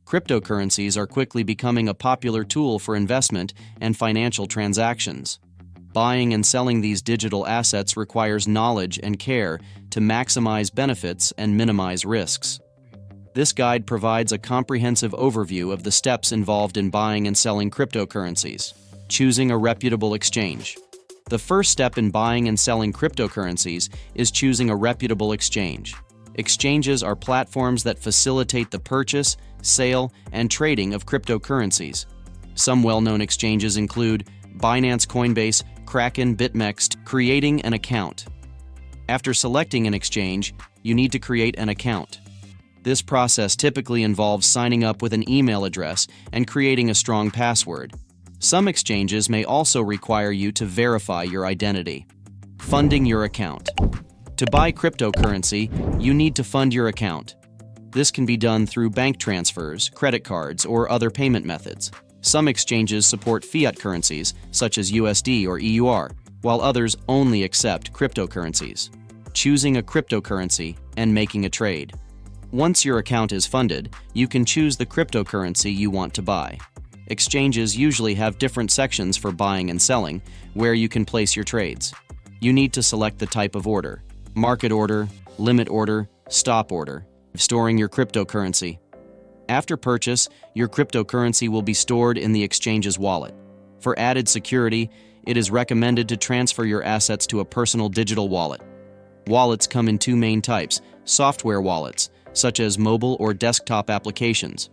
Cryptocurrencies are quickly becoming a popular tool for investment and financial transactions. Buying and selling these digital assets requires knowledge and care to maximize benefits and minimize risks. This guide provides a comprehensive overview of the steps involved in buying and selling cryptocurrencies. Choosing a reputable exchange. The first step in buying and selling cryptocurrencies is choosing a reputable exchange. Exchanges are platforms that facilitate the purchase, sale, and trading of cryptocurrencies. Some well-known exchanges include Binance, Coinbase, Kraken, BitMEX. Creating an account. After selecting an exchange, you need to create an account. This process typically involves signing up with an email address and creating a strong password. Some exchanges may also require you to verify your identity. Funding your account. To buy cryptocurrency, you need to fund your account. This can be done through bank transfers, credit cards, or other payment methods. Some exchanges support fiat currencies, such as USD or EUR, while others only accept cryptocurrencies. Choosing a cryptocurrency and making a trade. Once your account is funded, you can choose the cryptocurrency you want to buy. Exchanges usually have different sections for buying and selling, where you can place your trades. You need to select the type of order: market order, limit order, stop order. Storing your cryptocurrency. After purchase, your cryptocurrency will be stored in the exchange's wallet. For added security, it is recommended to transfer your assets to a personal digital wallet. Wallets come in two main types: software wallets, such as mobile or desktop applications;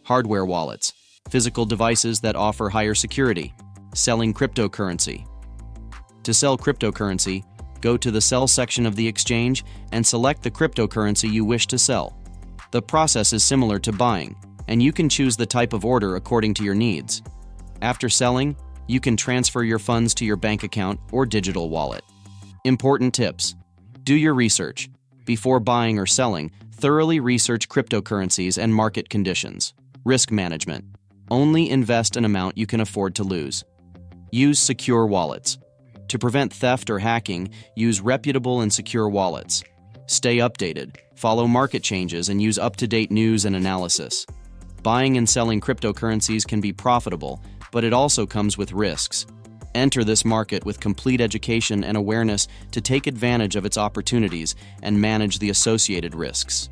hardware wallets, physical devices that offer higher security. Selling cryptocurrency. To sell cryptocurrency, go to the Sell section of the exchange and select the cryptocurrency you wish to sell. The process is similar to buying, and you can choose the type of order according to your needs. After selling, you can transfer your funds to your bank account or digital wallet. Important tips. Do your research. Before buying or selling, thoroughly research cryptocurrencies and market conditions. Risk management. Only invest an amount you can afford to lose. Use secure wallets. To prevent theft or hacking, use reputable and secure wallets. Stay updated, follow market changes, and use up-to-date news and analysis. Buying and selling cryptocurrencies can be profitable, but it also comes with risks. Enter this market with complete education and awareness to take advantage of its opportunities and manage the associated risks.